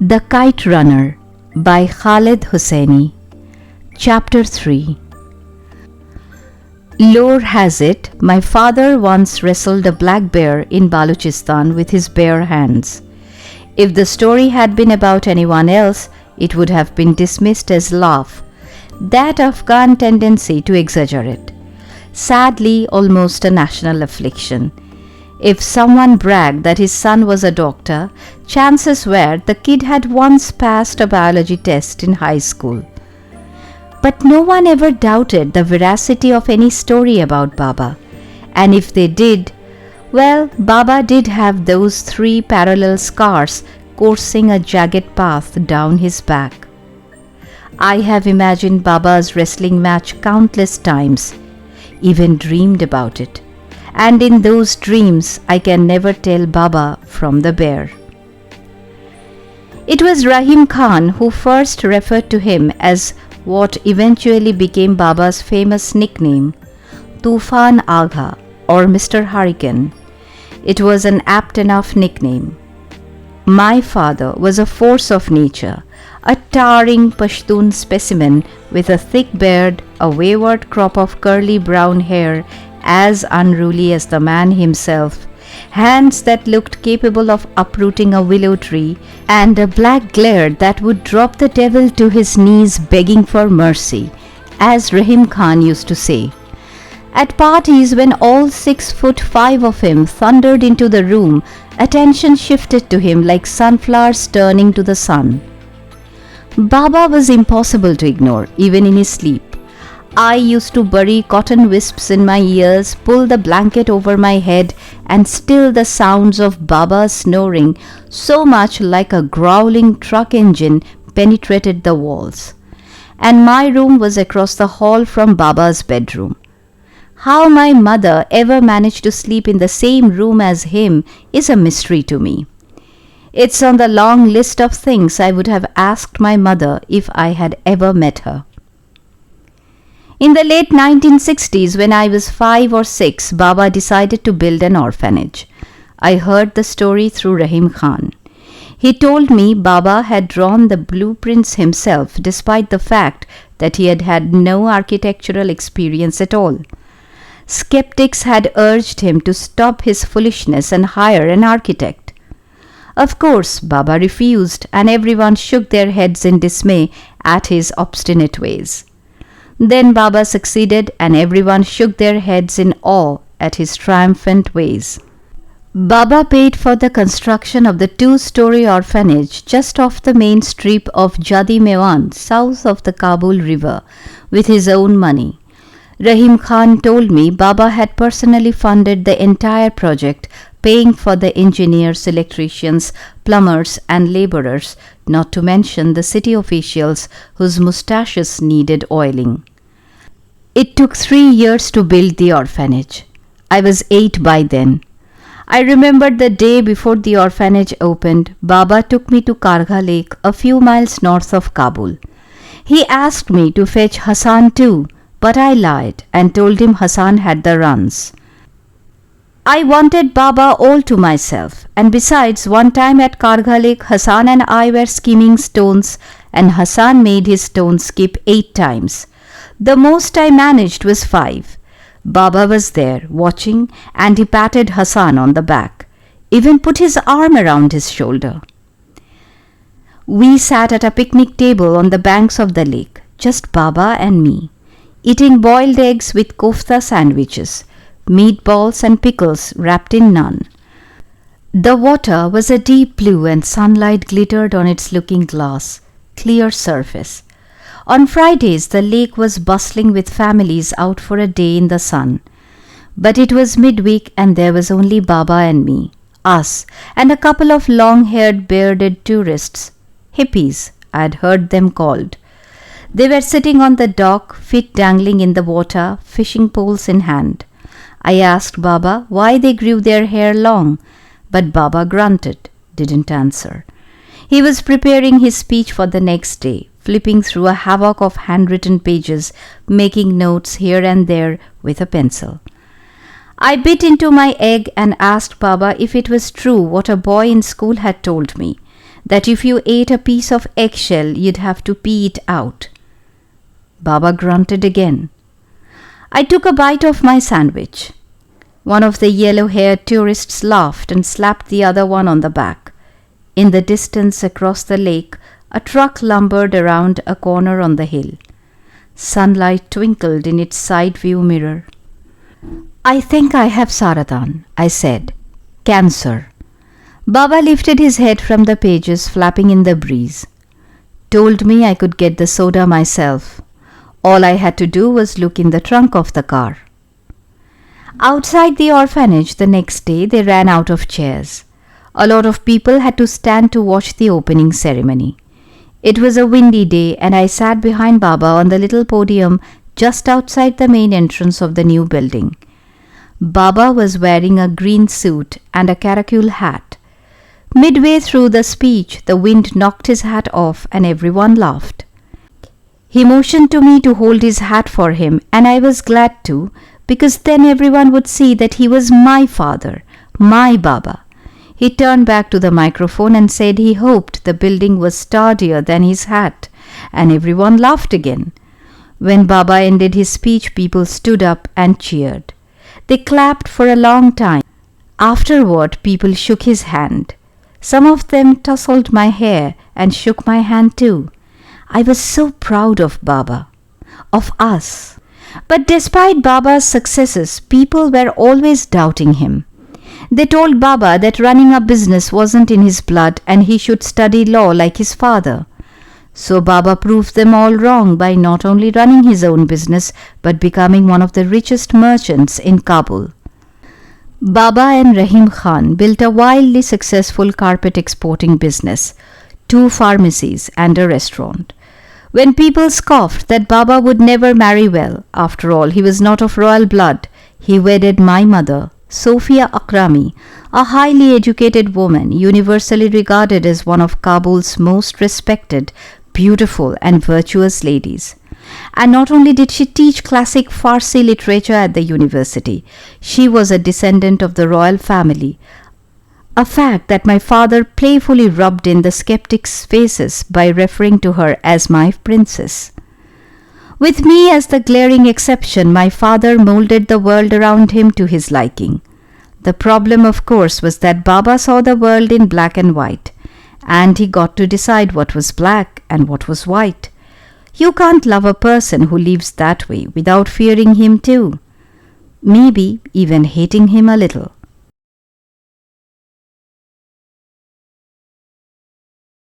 The Kite Runner by Khaled Hosseini. Chapter 3. Lore has it, my father once wrestled a black bear in Balochistan with his bare hands. If the story had been about anyone else, it would have been dismissed as laugh, that Afghan tendency to exaggerate. Sadly, almost a national affliction. If someone bragged that his son was a doctor, chances were the kid had once passed a biology test in high school. But no one ever doubted the veracity of any story about Baba. And if they did, well, Baba did have those 3 parallel scars coursing a jagged path down his back. I have imagined Baba's wrestling match countless times, even dreamed about it. And in those dreams, I can never tell Baba from the bear. It was Rahim Khan who first referred to him as what eventually became Baba's famous nickname, Tufan Agha or Mr. Hurricane. It was an apt enough nickname. My father was a force of nature, a towering Pashtun specimen with a thick beard, a wayward crop of curly brown hair, as unruly as the man himself, hands that looked capable of uprooting a willow tree, and a black glare that would drop the devil to his knees begging for mercy, as Rahim Khan used to say. At parties, when all 6'5" of him thundered into the room, attention shifted to him like sunflowers turning to the sun. Baba was impossible to ignore, even in his sleep. I used to bury cotton wisps in my ears, pull the blanket over my head, and still the sounds of Baba's snoring, so much like a growling truck engine, penetrated the walls. And my room was across the hall from Baba's bedroom. How my mother ever managed to sleep in the same room as him is a mystery to me. It's on the long list of things I would have asked my mother if I had ever met her. In the late 1960s, when I was 5 or 6, Baba decided to build an orphanage. I heard the story through Rahim Khan. He told me Baba had drawn the blueprints himself, despite the fact that he had had no architectural experience at all. Skeptics had urged him to stop his foolishness and hire an architect. Of course, Baba refused, and everyone shook their heads in dismay at his obstinate ways. Then Baba succeeded, and everyone shook their heads in awe at his triumphant ways. Baba paid for the construction of the 2-story orphanage just off the main strip of Jadi Mewan, south of the Kabul River, with his own money. Rahim Khan told me Baba had personally funded the entire project, paying for the engineers, electricians, plumbers, and laborers, not to mention the city officials whose moustaches needed oiling. It took 3 years to build the orphanage. I was 8 by then. I remembered the day before the orphanage opened, Baba took me to Kargha Lake, a few miles north of Kabul. He asked me to fetch Hassan too, but I lied and told him Hassan had the runs. I wanted Baba all to myself, and besides, one time at Kargha Lake, Hassan and I were skimming stones, and Hassan made his stone skip 8 times. The most I managed was 5. Baba was there, watching, and he patted Hassan on the back, even put his arm around his shoulder. We sat at a picnic table on the banks of the lake, just Baba and me, eating boiled eggs with kofta sandwiches, meatballs and pickles wrapped in naan. The water was a deep blue and sunlight glittered on its looking glass, clear surface. On Fridays, the lake was bustling with families out for a day in the sun. But it was midweek and there was only Baba and me, us, and a couple of long-haired bearded tourists, hippies, I had heard them called. They were sitting on the dock, feet dangling in the water, fishing poles in hand. I asked Baba why they grew their hair long, but Baba grunted, didn't answer. He was preparing his speech for the next day, flipping through a havoc of handwritten pages, making notes here and there with a pencil. I bit into my egg and asked Baba if it was true what a boy in school had told me, that if you ate a piece of eggshell, you'd have to pee it out. Baba grunted again. I took a bite of my sandwich. One of the yellow-haired tourists laughed and slapped the other one on the back. In the distance across the lake, a truck lumbered around a corner on the hill. Sunlight twinkled in its side view mirror. I think I have Saratan, I said. Cancer. Baba lifted his head from the pages flapping in the breeze. Told me I could get the soda myself. All I had to do was look in the trunk of the car. Outside the orphanage the next day they ran out of chairs. A lot of people had to stand to watch the opening ceremony. It was a windy day and I sat behind Baba on the little podium just outside the main entrance of the new building. Baba was wearing a green suit and a caracule hat. Midway through the speech, the wind knocked his hat off and everyone laughed. He motioned to me to hold his hat for him, and I was glad to, because then everyone would see that he was my father, my Baba. He turned back to the microphone and said he hoped the building was sturdier than his hat, and everyone laughed again. When Baba ended his speech, people stood up and cheered. They clapped for a long time. Afterward, people shook his hand. Some of them tousled my hair and shook my hand too. I was so proud of Baba, of us. But despite Baba's successes, people were always doubting him. They told Baba that running a business wasn't in his blood and he should study law like his father. So Baba proved them all wrong by not only running his own business but becoming one of the richest merchants in Kabul. Baba and Rahim Khan built a wildly successful carpet exporting business, 2 pharmacies and a restaurant. When people scoffed that Baba would never marry well, after all he was not of royal blood, he wedded my mother, Sophia Akrami, a highly educated woman universally regarded as one of Kabul's most respected, beautiful and virtuous ladies. And not only did she teach classic Farsi literature at the university, she was a descendant of the royal family, a fact that my father playfully rubbed in the skeptics' faces by referring to her as my princess. With me as the glaring exception, my father molded the world around him to his liking. The problem, of course, was that Baba saw the world in black and white, and he got to decide what was black and what was white. You can't love a person who lives that way without fearing him too, maybe even hating him a little.